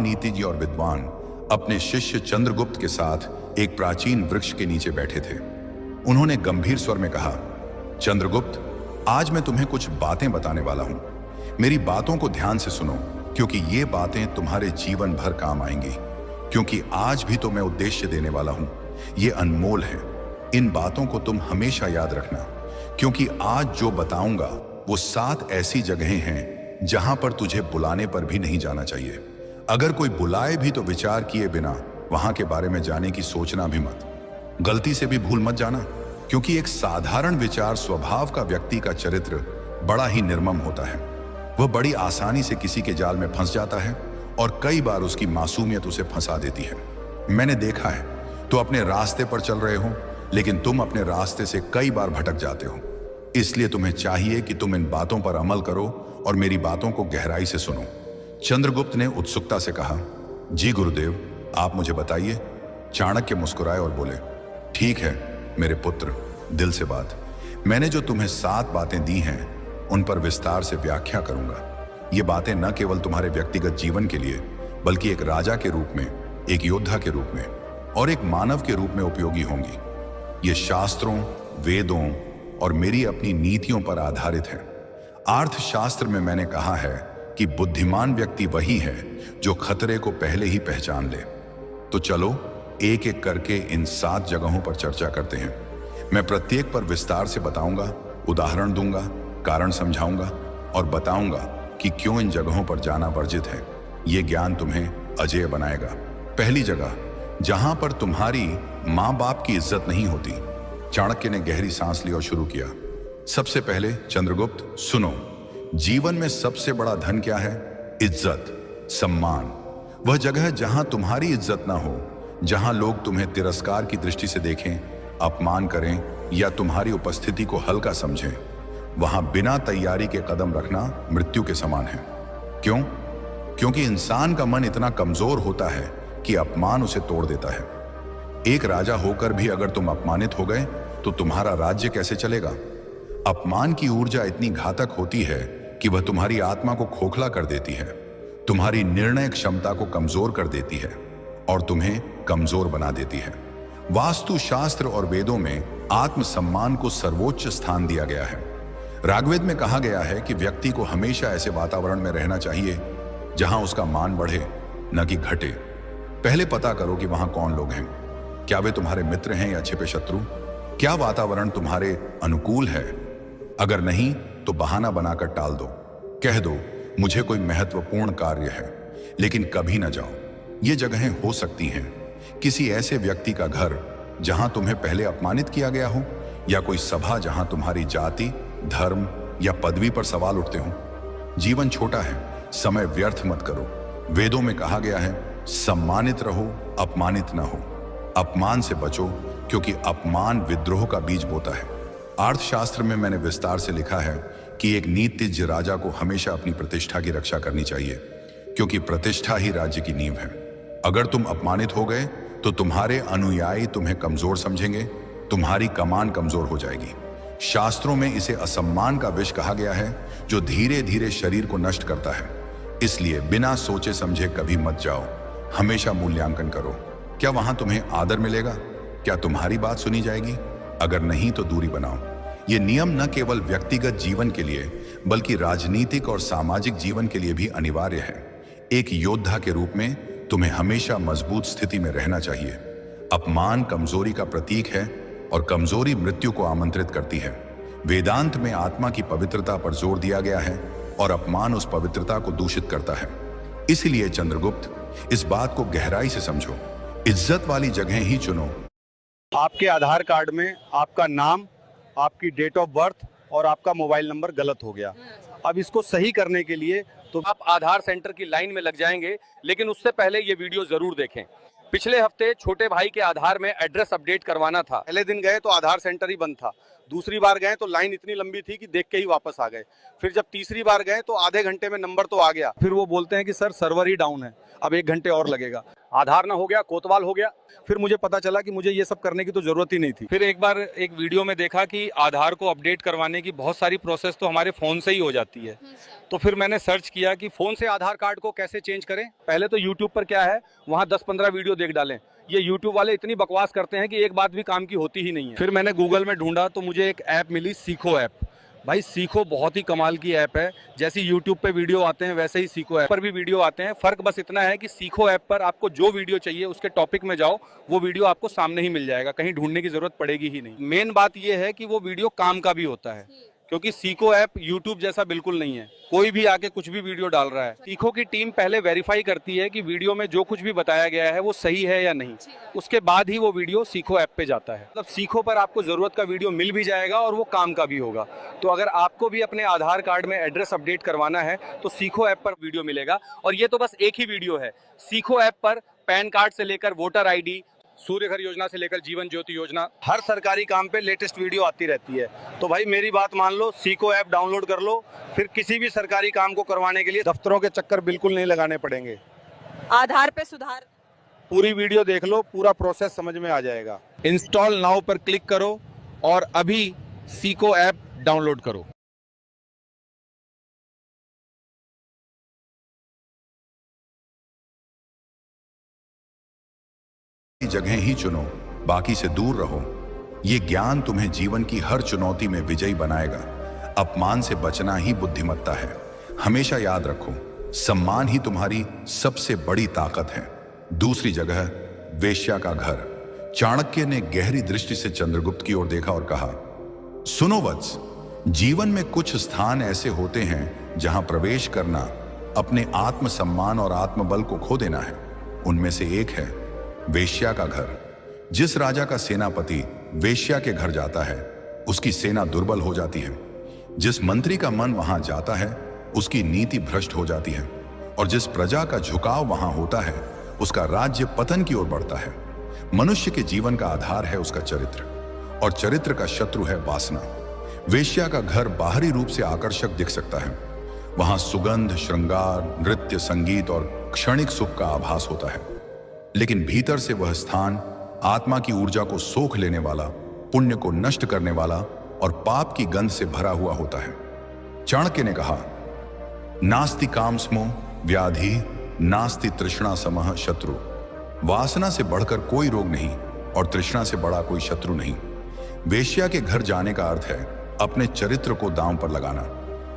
नीतिज्ञ और विद्वान अपने शिष्य चंद्रगुप्त के साथ एक प्राचीन वृक्ष के नीचे बैठे थे। उन्होंने गंभीर स्वर में कहा, चंद्रगुप्त, आज मैं तुम्हें कुछ बातें बताने वाला हूं। मेरी बातों को ध्यान से सुनो, क्योंकि ये बातें तुम्हारे जीवन भर काम आएंगी। क्योंकि आज भी तो मैं उद्देश्य देने वाला हूं, ये अनमोल है। इन बातों को तुम हमेशा याद रखना, क्योंकि आज जो बताऊंगा वो 7 ऐसी जगहें हैं जहां पर तुझे बुलाने पर भी नहीं जाना चाहिए। अगर कोई बुलाए भी तो विचार किए बिना वहां के बारे में जाने की सोचना भी मत। गलती से भी भूल मत जाना, क्योंकि एक साधारण विचार स्वभाव का व्यक्ति का चरित्र बड़ा ही निर्मम होता है। वह बड़ी आसानी से किसी के जाल में फंस जाता है और कई बार उसकी मासूमियत उसे फंसा देती है। मैंने देखा है, तो अपने रास्ते पर चल रहे हो, लेकिन तुम अपने रास्ते से कई बार भटक जाते हो। इसलिए तुम्हें चाहिए कि तुम इन बातों पर अमल करो और मेरी बातों को गहराई से सुनो। चंद्रगुप्त ने उत्सुकता से कहा, जी गुरुदेव, आप मुझे बताइए। चाणक्य मुस्कुराए और बोले, ठीक है मेरे पुत्र, दिल से बात। मैंने जो तुम्हें 7 बातें दी हैं उन पर विस्तार से व्याख्या करूंगा। ये बातें न केवल तुम्हारे व्यक्तिगत जीवन के लिए, बल्कि एक राजा के रूप में, एक योद्धा के रूप में और एक मानव के रूप में उपयोगी होंगी। ये शास्त्रों, वेदों और मेरी अपनी नीतियों पर आधारित है। अर्थशास्त्र में मैंने कहा है कि बुद्धिमान व्यक्ति वही है जो खतरे को पहले ही पहचान ले। तो चलो एक एक करके इन 7 जगहों पर चर्चा करते हैं। मैं प्रत्येक पर विस्तार से बताऊंगा, उदाहरण दूंगा, कारण समझाऊंगा और बताऊंगा कि क्यों इन जगहों पर जाना वर्जित है। ये ज्ञान तुम्हें अजेय बनाएगा। पहली जगह, जहां पर तुम्हारी माँ बाप की इज्जत नहीं होती। चाणक्य ने गहरी सांस ली और शुरू किया। सबसे पहले चंद्रगुप्त, सुनो। जीवन में सबसे बड़ा धन क्या है? इज्जत, सम्मान। वह जगह जहां तुम्हारी इज्जत ना हो, जहां लोग तुम्हें तिरस्कार की दृष्टि से देखें, अपमान करें या तुम्हारी उपस्थिति को हल्का समझें, वहां बिना तैयारी के कदम रखना मृत्यु के समान है। क्यों? क्योंकि इंसान का मन इतना कमजोर होता है कि अपमान उसे तोड़ देता है। एक राजा होकर भी अगर तुम अपमानित हो गए तो तुम्हारा राज्य कैसे चलेगा? अपमान की ऊर्जा इतनी घातक होती है कि वह तुम्हारी आत्मा को खोखला कर देती है, तुम्हारी निर्णय क्षमता को कमजोर कर देती है और तुम्हें कमजोर बना देती है। वास्तुशास्त्र और वेदों में आत्मसम्मान को सर्वोच्च स्थान दिया गया है। ऋग्वेद में कहा गया है कि व्यक्ति को हमेशा ऐसे वातावरण में रहना चाहिए जहां उसका मान बढ़े, न कि घटे। पहले पता करो कि वहां कौन लोग हैं। क्या वे तुम्हारे मित्र हैं या छिपे शत्रु? क्या वातावरण तुम्हारे अनुकूल है? अगर नहीं तो बहाना बनाकर टाल दो। कह दो, मुझे कोई महत्वपूर्ण कार्य है, लेकिन कभी न जाओ। ये जगहें हो सकती हैं किसी ऐसे व्यक्ति का घर जहां तुम्हें पहले अपमानित किया गया हो, या कोई सभा जहां तुम्हारी जाति, धर्म या पदवी पर सवाल उठते हो। जीवन छोटा है, समय व्यर्थ मत करो। वेदों में कहा गया है, सम्मानित रहो, अपमानित ना हो। अपमान से बचो, क्योंकि अपमान विद्रोह का बीज बोता है। अर्थशास्त्र में मैंने विस्तार से लिखा है कि एक नीतिज्ञ राजा को हमेशा अपनी प्रतिष्ठा की रक्षा करनी चाहिए, क्योंकि प्रतिष्ठा ही राज्य की नींव है। अगर तुम अपमानित हो गए तो तुम्हारे अनुयायी तुम्हें कमजोर समझेंगे, तुम्हारी कमान कमजोर हो जाएगी। शास्त्रों में इसे असम्मान का विष कहा गया है, जो धीरे धीरे शरीर को नष्ट करता है। इसलिए बिना सोचे समझे कभी मत जाओ, हमेशा मूल्यांकन करो। क्या वहां तुम्हें आदर मिलेगा? क्या तुम्हारी बात सुनी जाएगी? अगर नहीं तो दूरी बनाओ। ये नियम न केवल व्यक्तिगत जीवन के लिए, बल्कि राजनीतिक और सामाजिक जीवन के लिए भी अनिवार्य है। एक योद्धा के रूप में तुम्हें हमेशा मजबूत स्थिति में रहना चाहिए। अपमान कमजोरी का प्रतीक है और कमजोरी मृत्यु को आमंत्रित करती है। वेदांत में आत्मा की पवित्रता पर जोर दिया गया है और अपमान उस पवित्रता को दूषित करता है। इसलिए चंद्रगुप्त, इस बात को गहराई से समझो। इज्जत वाली जगह ही चुनो। आपके आधार कार्ड में आपका नाम, आपकी डेट ऑफ बर्थ और आपका मोबाइल नंबर गलत हो गया। अब इसको सही करने के लिए तो आप आधार सेंटर की लाइन में लग जाएंगे, लेकिन उससे पहले ये वीडियो जरूर देखें। पिछले हफ्ते छोटे भाई के आधार में एड्रेस अपडेट करवाना था। पहले दिन गए तो आधार सेंटर ही बंद था। दूसरी बार गए तो लाइन इतनी लंबी थी कि देख के ही वापस आ गए। फिर जब तीसरी बार गए तो आधे घंटे में नंबर तो आ गया। फिर वो बोलते हैं कि सर सर्वर ही डाउन है, अब 1 घंटे और लगेगा। आधार ना हो गया, कोतवाल हो गया। फिर मुझे पता चला कि मुझे ये सब करने की तो जरूरत ही नहीं थी। फिर एक बार एक वीडियो में देखा कि आधार को अपडेट करवाने की बहुत सारी प्रोसेस तो हमारे फ़ोन से ही हो जाती है। तो फिर मैंने सर्च किया कि फ़ोन से आधार कार्ड को कैसे चेंज करें। पहले तो यूट्यूब पर क्या है, वहाँ 10-15 वीडियो देख डालें। ये यूट्यूब वाले इतनी बकवास करते हैं कि एक बात भी काम की होती ही नहीं है। फिर मैंने गूगल में ढूंढा तो मुझे एक ऐप मिली, सीखो ऐप। भाई सीखो बहुत ही कमाल की ऐप है। जैसे यूट्यूब पे वीडियो आते हैं वैसे ही सीखो ऐप पर भी वीडियो आते हैं। फ़र्क बस इतना है कि सीखो ऐप पर आपको जो वीडियो चाहिए उसके टॉपिक में जाओ, वो वीडियो आपको सामने ही मिल जाएगा, कहीं ढूंढने की जरूरत पड़ेगी ही नहीं। मेन बात यह है कि वो वीडियो काम का भी होता है, क्योंकि सीखो ऐप यूट्यूब जैसा बिल्कुल नहीं है। कोई भी आके कुछ भी वीडियो डाल रहा है। सीखो की टीम पहले वेरीफाई करती है कि वीडियो में जो कुछ भी बताया गया है वो सही है या नहीं, उसके बाद ही वो वीडियो सीखो ऐप पे जाता है। मतलब सीखो पर आपको जरूरत का वीडियो मिल भी जाएगा और वो काम का भी होगा। तो अगर आपको भी अपने आधार कार्ड में एड्रेस अपडेट करवाना है तो सीखो ऐप पर वीडियो मिलेगा। और ये तो बस एक ही वीडियो है। सीखो ऐप पर पैन कार्ड से लेकर वोटर ID, सूर्य घर योजना से लेकर जीवन ज्योति योजना, हर सरकारी काम पे लेटेस्ट वीडियो आती रहती है। तो भाई मेरी बात मान लो, सीखो ऐप डाउनलोड कर लो, फिर किसी भी सरकारी काम को करवाने के लिए दफ्तरों के चक्कर बिल्कुल नहीं लगाने पड़ेंगे। आधार पे सुधार, पूरी वीडियो देख लो, पूरा प्रोसेस समझ में आ जाएगा। इंस्टॉल नाउ पर क्लिक करो और अभी सीखो ऐप डाउनलोड करो। जगह ही चुनो, बाकी से दूर रहो। ये ज्ञान तुम्हें जीवन की हर चुनौती में विजयी बनाएगा। अपमान से बचना ही बुद्धिमत्ता है। हमेशा याद रखो, सम्मान ही तुम्हारी सबसे बड़ी ताकत है। दूसरी जगह, वेश्या का घर। चाणक्य ने गहरी दृष्टि से चंद्रगुप्त की ओर देखा और कहा, सुनो वत्स, जीवन में कुछ स्थान ऐसे होते हैं जहां प्रवेश करना अपने आत्मसम्मान और आत्मबल को खो देना है। उनमें से एक है वेश्या का घर। जिस राजा का सेनापति वेश्या के घर जाता है, उसकी सेना दुर्बल हो जाती है। जिस मंत्री का मन वहां जाता है, उसकी नीति भ्रष्ट हो जाती है। और जिस प्रजा का झुकाव वहां होता है, उसका राज्य पतन की ओर बढ़ता है। मनुष्य के जीवन का आधार है उसका चरित्र, और चरित्र का शत्रु है वासना। वेश्या का घर बाहरी रूप से आकर्षक दिख सकता है। वहां सुगंध, श्रृंगार, नृत्य, संगीत और क्षणिक सुख का आभास होता है, लेकिन भीतर से वह स्थान आत्मा की ऊर्जा को सोख लेने वाला, पुण्य को नष्ट करने वाला और पाप की गंध से भरा हुआ होता है। चाणक्य ने कहा, नास्ति कामस्मो व्याधि नास्ति तृष्णा समः शत्रु। वासना से बढ़कर कोई रोग नहीं और तृष्णा से बड़ा कोई शत्रु नहीं। वेश्या के घर जाने का अर्थ है अपने चरित्र को दांव पर लगाना,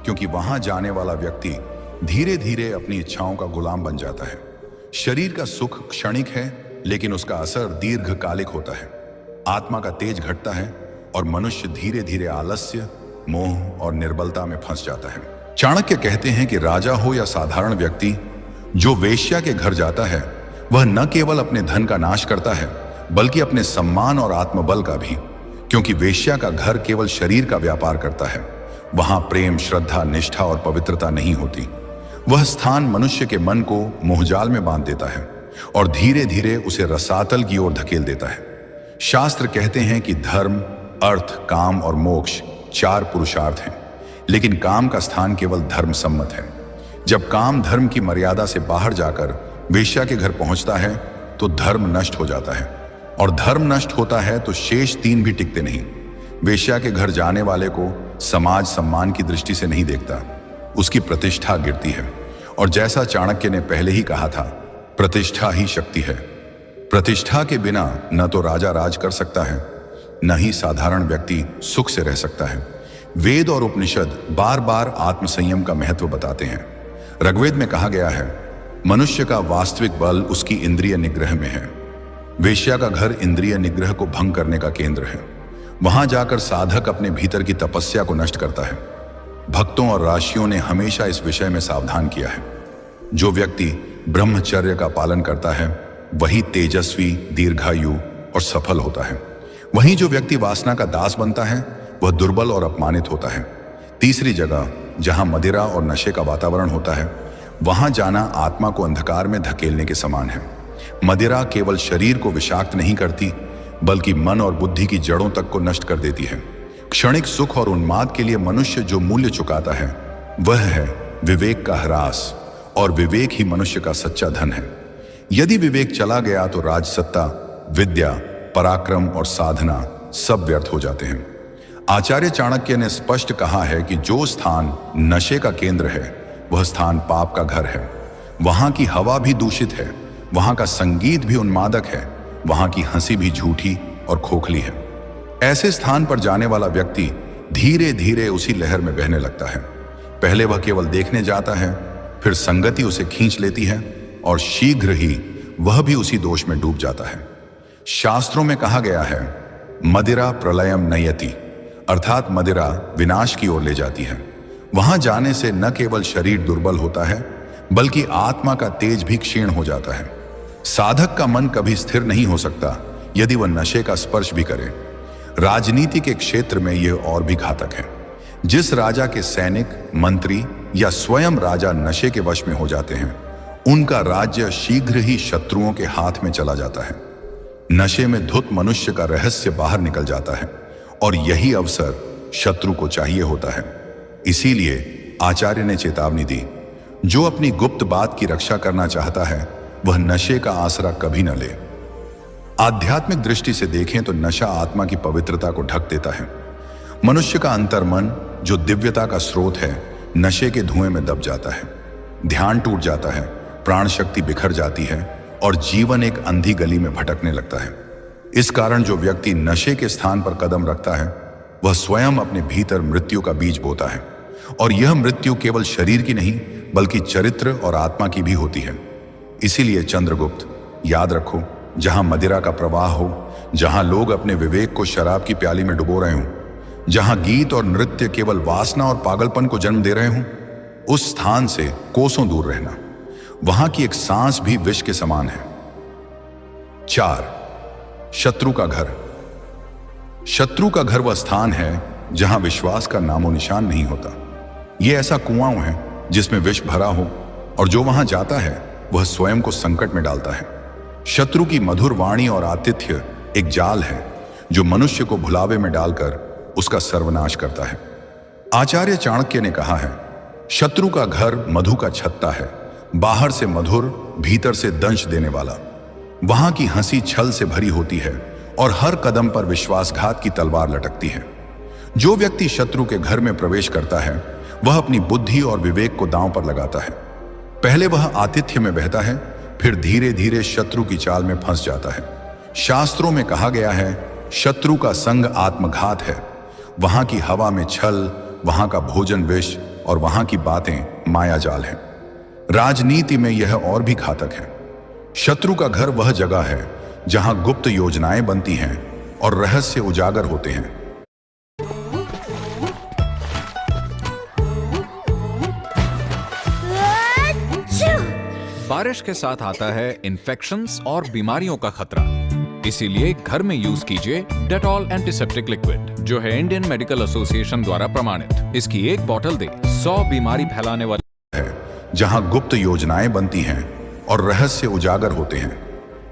क्योंकि वहां जाने वाला व्यक्ति धीरे धीरे अपनी इच्छाओं का गुलाम बन जाता है। शरीर का सुख क्षणिक है, लेकिन उसका असर दीर्घकालिक होता है। आत्मा का तेज घटता है और मनुष्य धीरे धीरे आलस्य, मोह और निर्बलता में फंस जाता है। चाणक्य कहते हैं कि राजा हो या साधारण व्यक्ति, जो वेश्या के घर जाता है वह न केवल अपने धन का नाश करता है, बल्कि अपने सम्मान और आत्मबल का भी, क्योंकि वेश्या का घर केवल शरीर का व्यापार करता है। वहां प्रेम, श्रद्धा, निष्ठा और पवित्रता नहीं होती। वह स्थान मनुष्य के मन को मोहजाल में बांध देता है और धीरे धीरे उसे रसातल की ओर धकेल देता है। शास्त्र कहते हैं कि धर्म, अर्थ, काम और मोक्ष 4 पुरुषार्थ हैं, लेकिन काम का स्थान केवल धर्म सम्मत है। जब काम धर्म की मर्यादा से बाहर जाकर वेश्या के घर पहुंचता है तो धर्म नष्ट हो जाता है, और धर्म नष्ट होता है तो शेष 3 भी टिकते नहीं। वेश्या के घर जाने वाले को समाज सम्मान की दृष्टि से नहीं देखता, उसकी प्रतिष्ठा गिरती है। और जैसा चाणक्य ने पहले ही कहा था, प्रतिष्ठा ही शक्ति है। प्रतिष्ठा के बिना न तो राजा राज कर सकता है, न ही साधारण व्यक्ति सुख से रह सकता है। वेद और उपनिषद बार बार आत्मसंयम का महत्व बताते हैं। ऋग्वेद में कहा गया है, मनुष्य का वास्तविक बल उसकी इंद्रिय निग्रह में है। वेश्या का घर इंद्रिय निग्रह को भंग करने का केंद्र है। वहां जाकर साधक अपने भीतर की तपस्या को नष्ट करता है। भक्तों और ऋषियों ने हमेशा इस विषय में सावधान किया है। जो व्यक्ति ब्रह्मचर्य का पालन करता है वही तेजस्वी, दीर्घायु और सफल होता है। वहीं जो व्यक्ति वासना का दास बनता है वह दुर्बल और अपमानित होता है। तीसरी जगह, जहां मदिरा और नशे का वातावरण होता है, वहां जाना आत्मा को अंधकार में धकेलने के समान है। मदिरा केवल शरीर को विषाक्त नहीं करती, बल्कि मन और बुद्धि की जड़ों तक को नष्ट कर देती है। क्षणिक सुख और उन्माद के लिए मनुष्य जो मूल्य चुकाता है वह है विवेक का ह्रास, और विवेक ही मनुष्य का सच्चा धन है। यदि विवेक चला गया तो राजसत्ता, विद्या, पराक्रम और साधना सब व्यर्थ हो जाते हैं। आचार्य चाणक्य ने स्पष्ट कहा है कि जो स्थान नशे का केंद्र है वह स्थान पाप का घर है। वहां की हवा भी दूषित है, वहां का संगीत भी उन्मादक है, वहां की हंसी भी झूठी और खोखली है। ऐसे स्थान पर जाने वाला व्यक्ति धीरे धीरे उसी लहर में बहने लगता है। पहले वह केवल देखने जाता है, फिर संगति उसे खींच लेती है और शीघ्र ही वह भी उसी दोष में डूब जाता है। शास्त्रों में कहा गया है, मदिरा प्रलयम नयति, अर्थात मदिरा विनाश की ओर ले जाती है। वहां जाने से न केवल शरीर दुर्बल होता है बल्कि आत्मा का तेज भी क्षीण हो जाता है। साधक का मन कभी स्थिर नहीं हो सकता यदि वह नशे का स्पर्श भी करे। राजनीति के क्षेत्र में यह और भी घातक है। जिस राजा के सैनिक, मंत्री या स्वयं राजा नशे के वश में हो जाते हैं, उनका राज्य शीघ्र ही शत्रुओं के हाथ में चला जाता है। नशे में धुत मनुष्य का रहस्य बाहर निकल जाता है और यही अवसर शत्रु को चाहिए होता है। इसीलिए आचार्य ने चेतावनी दी, जो अपनी गुप्त बात की रक्षा करना चाहता है वह नशे का आसरा कभी न ले। आध्यात्मिक दृष्टि से देखें तो नशा आत्मा की पवित्रता को ढक देता है। मनुष्य का अंतर्मन, जो दिव्यता का स्रोत है, नशे के धुएं में दब जाता है। ध्यान टूट जाता है, प्राण शक्ति बिखर जाती है और जीवन एक अंधी गली में भटकने लगता है। इस कारण जो व्यक्ति नशे के स्थान पर कदम रखता है वह स्वयं अपने भीतर मृत्यु का बीज बोता है, और यह मृत्यु केवल शरीर की नहीं बल्कि चरित्र और आत्मा की भी होती है। इसीलिए चंद्रगुप्त, याद रखो, जहां मदिरा का प्रवाह हो, जहां लोग अपने विवेक को शराब की प्याली में डुबो रहे हों, जहां गीत और नृत्य केवल वासना और पागलपन को जन्म दे रहे हों, उस स्थान से कोसों दूर रहना। वहां की एक सांस भी विष के समान है। 4. शत्रु का घर। शत्रु का घर वह स्थान है जहां विश्वास का नामो निशान नहीं होता। यह ऐसा कुआं है जिसमें विष भरा हो, और जो वहां जाता है वह स्वयं को संकट में डालता है। शत्रु की मधुर वाणी और आतिथ्य एक जाल है जो मनुष्य को भुलावे में डालकर उसका सर्वनाश करता है। आचार्य चाणक्य ने कहा है, शत्रु का घर मधु का छत्ता है, बाहर से मधुर, भीतर से दंश देने वाला। वहां की हंसी छल से भरी होती है और हर कदम पर विश्वासघात की तलवार लटकती है। जो व्यक्ति शत्रु के घर में प्रवेश करता है वह अपनी बुद्धि और विवेक को दांव पर लगाता है। पहले वह आतिथ्य में बहता है, फिर धीरे धीरे शत्रु की चाल में फंस जाता है। शास्त्रों में कहा गया है, शत्रु का संग आत्मघात है। वहां की हवा में छल, वहां का भोजन विष और वहां की बातें मायाजाल है। राजनीति में यह और भी घातक है। शत्रु का घर वह जगह है जहां गुप्त योजनाएं बनती हैं और रहस्य उजागर होते हैं। बारिश के साथ आता है इन्फेक्शंस और बीमारियों का खतरा। इसीलिए घर में यूज कीजिए डेटॉल एंटीसेप्टिक लिक्विड, जो है इंडियन मेडिकल एसोसिएशन द्वारा प्रमाणित। इसकी एक बोतल दे 100 बीमारी फैलाने वाली है जहां गुप्त योजनाएं बनती हैं और रहस्य उजागर होते हैं।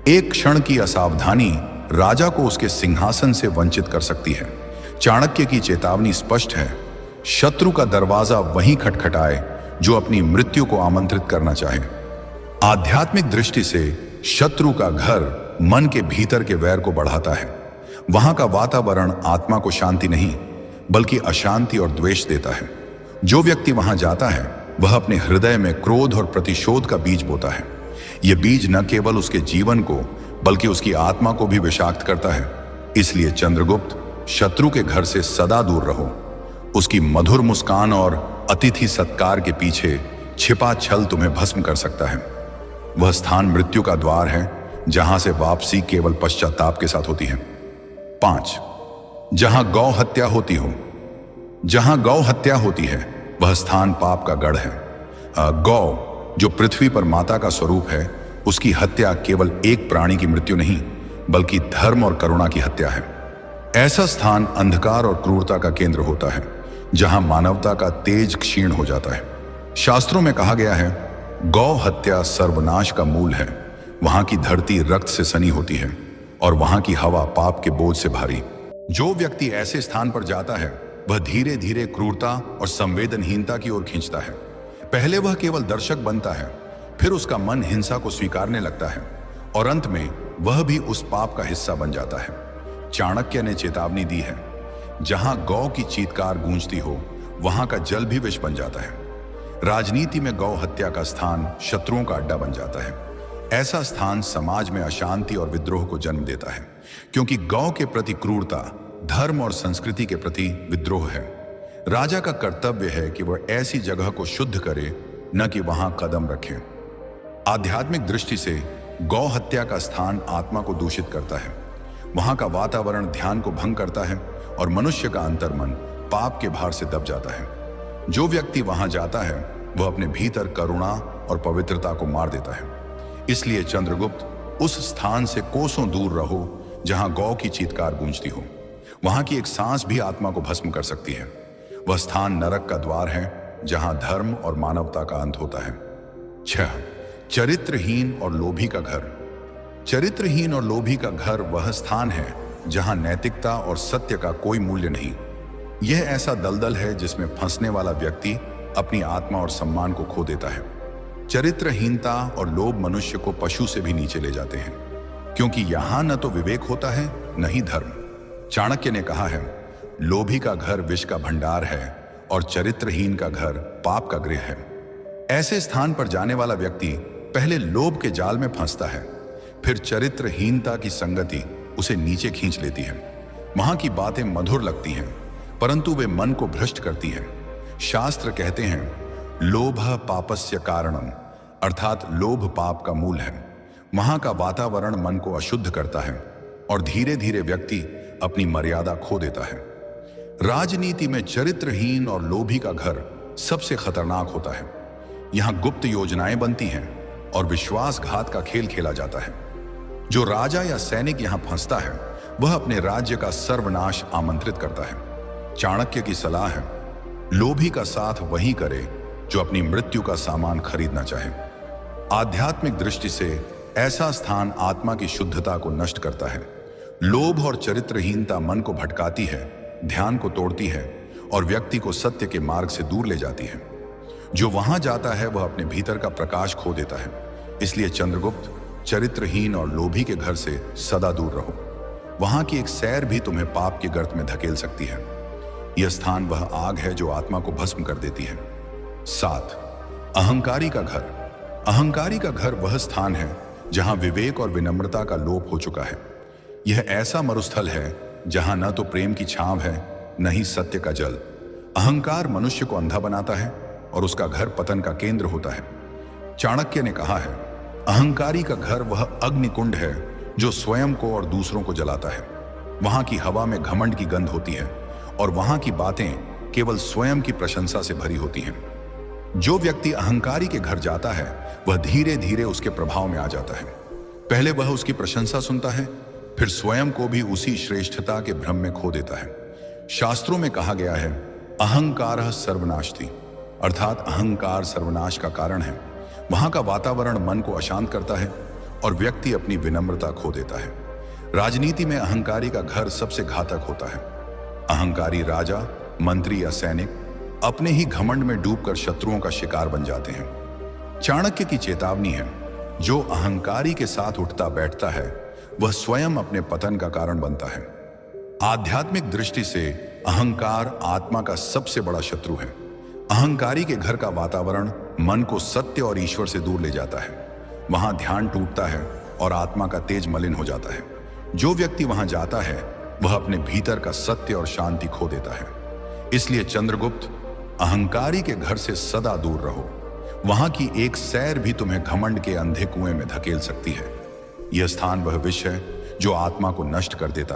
एक क्षण की असावधानी राजा को उसके सिंहासन से वंचित कर सकती है। चाणक्य की चेतावनी स्पष्ट है, शत्रु का दरवाजा वहीं खटखटाए जो अपनी मृत्यु को आमंत्रित करना चाहे। आध्यात्मिक दृष्टि से शत्रु का घर मन के भीतर के वैर को बढ़ाता है। वहां का वातावरण आत्मा को शांति नहीं बल्कि अशांति और द्वेष देता है। जो व्यक्ति वहां जाता है वह अपने हृदय में क्रोध और प्रतिशोध का बीज बोता है। यह बीज न केवल उसके जीवन को बल्कि उसकी आत्मा को भी विषाक्त करता है। इसलिए चंद्रगुप्त, शत्रु के घर से सदा दूर रहो। उसकी मधुर मुस्कान और अतिथि सत्कार के पीछे छिपा छल तुम्हें भस्म कर सकता है। वह स्थान मृत्यु का द्वार है जहां से वापसी केवल पश्चाताप के साथ होती है। 5. जहां गौ हत्या होती हो। जहां गौ हत्या होती है वह स्थान पाप का गढ़ है। गौ, जो पृथ्वी पर माता का स्वरूप है, उसकी हत्या केवल एक प्राणी की मृत्यु नहीं बल्कि धर्म और करुणा की हत्या है। ऐसा स्थान अंधकार और क्रूरता का केंद्र होता है जहां मानवता का तेज क्षीण हो जाता है। शास्त्रों में कहा गया है, गौ हत्या सर्वनाश का मूल है। वहां की धरती रक्त से सनी होती है और वहां की हवा पाप के बोझ से भारी। जो व्यक्ति ऐसे स्थान पर जाता है वह धीरे धीरे क्रूरता और संवेदनहीनता की ओर खींचता है। पहले वह केवल दर्शक बनता है, फिर उसका मन हिंसा को स्वीकारने लगता है और अंत में वह भी उस पाप का हिस्सा बन जाता है। चाणक्य ने चेतावनी दी है, जहां गौ की चीत्कार गूंजती हो वहां का जल भी विष बन जाता है। राजनीति में गौ हत्या का स्थान शत्रुओं का अड्डा बन जाता है। ऐसा स्थान समाज में अशांति और विद्रोह को जन्म देता है, क्योंकि गौ के प्रति क्रूरता धर्म और संस्कृति के प्रति विद्रोह है। राजा का कर्तव्य है कि वह ऐसी जगह को शुद्ध करे, न कि वहां कदम रखे। आध्यात्मिक दृष्टि से गौ हत्या का स्थान आत्मा को दूषित करता है। वहां का वातावरण ध्यान को भंग करता है और मनुष्य का अंतर्मन पाप के भार से दब जाता है। जो व्यक्ति वहां जाता है वह अपने भीतर करुणा और पवित्रता को मार देता है। इसलिए चंद्रगुप्त, उस स्थान से कोसों दूर रहो जहां गौ की चीत्कार गूंजती हो। वहां की एक सांस भी आत्मा को भस्म कर सकती है। वह स्थान नरक का द्वार है, जहां धर्म और मानवता का अंत होता है। 6. चरित्रहीन और लोभी का घर। चरित्रहीन और लोभी का घर वह स्थान है जहां नैतिकता और सत्य का कोई मूल्य नहीं। यह ऐसा दलदल है जिसमें फंसने वाला व्यक्ति अपनी आत्मा और सम्मान को खो देता है। चरित्रहीनता और लोभ मनुष्य को पशु से भी नीचे ले जाते हैं, क्योंकि यहां न तो विवेक होता है न ही धर्म। चाणक्य ने कहा है, लोभी का घर विष का भंडार है और चरित्रहीन का घर पाप का गृह है। ऐसे स्थान पर जाने वाला व्यक्ति पहले लोभ के जाल में फंसता है, फिर चरित्रहीनता की संगति उसे नीचे खींच लेती है। वहां की बातें मधुर लगती हैं, परंतु वे मन को भ्रष्ट करती हैं। शास्त्र कहते हैं, लोभ पापस्य कारणम, अर्थात लोभ पाप का मूल है। वहां का वातावरण मन को अशुद्ध करता है और धीरे धीरे व्यक्ति अपनी मर्यादा खो देता है। राजनीति में चरित्रहीन और लोभी का घर सबसे खतरनाक होता है। यहां गुप्त योजनाएं बनती हैं और विश्वासघात का खेल खेला जाता है। जो राजा या सैनिक यहां फंसता है वह अपने राज्य का सर्वनाश आमंत्रित करता है। चाणक्य की सलाह है, लोभी का साथ वही करे जो अपनी मृत्यु का सामान खरीदना चाहे। आध्यात्मिक दृष्टि से ऐसा स्थान आत्मा की शुद्धता को नष्ट करता है। लोभ और चरित्रहीनता मन को भटकाती है, ध्यान को तोड़ती है और व्यक्ति को सत्य के मार्ग से दूर ले जाती है। जो वहां जाता है वह अपने भीतर का प्रकाश खो देता है। इसलिए चंद्रगुप्त, चरित्रहीन और लोभी के घर से सदा दूर रहो। वहां की एक सैर भी तुम्हें पाप के गर्त में धकेल सकती है। यह स्थान वह आग है जो आत्मा को भस्म कर देती है। 7. अहंकारी का घर। अहंकारी का घर वह स्थान है जहां विवेक और विनम्रता का लोप हो चुका है। यह ऐसा मरुस्थल है जहां न तो प्रेम की छांव है न ही सत्य का जल। अहंकार मनुष्य को अंधा बनाता है और उसका घर पतन का केंद्र होता है। चाणक्य ने कहा है, अहंकारी का घर वह अग्निकुंड है जो स्वयं को और दूसरों को जलाता है। वहां की हवा में घमंड की गंध होती है और वहां की बातें केवल स्वयं की प्रशंसा से भरी होती हैं। जो व्यक्ति अहंकारी के घर जाता है वह धीरे धीरे उसके प्रभाव में आ जाता है। पहले वह उसकी प्रशंसा सुनता है, फिर स्वयं को भी उसी श्रेष्ठता के भ्रम में खो देता है। शास्त्रों में कहा गया है, अहंकारः सर्वनाशति, अर्थात अहंकार सर्वनाश का कारण है। वहां का वातावरण मन को अशांत करता है और व्यक्ति अपनी विनम्रता खो देता है। राजनीति में अहंकारी का घर सबसे घातक होता है। अहंकारी राजा, मंत्री या सैनिक अपने ही घमंड में डूबकर शत्रुओं का शिकार बन जाते हैं। चाणक्य की चेतावनी है, जो अहंकारी के साथ उठता बैठता है वह स्वयं अपने पतन का कारण बनता है। आध्यात्मिक दृष्टि से अहंकार आत्मा का सबसे बड़ा शत्रु है। अहंकारी के घर का वातावरण मन को सत्य और ईश्वर से दूर ले जाता है। वहां ध्यान टूटता है और आत्मा का तेज मलिन हो जाता है। जो व्यक्ति वहां जाता है वह अपने भीतर का सत्य और शांति खो देता है। इसलिए चंद्रगुप्त, अहंकारी के घर से सदा दूर रहो। वहां की एक सैर भी तुम्हें घमंड के अंधे कुएं में धकेल सकती है। यह स्थान वह विष है जो आत्मा को नष्ट कर देता है।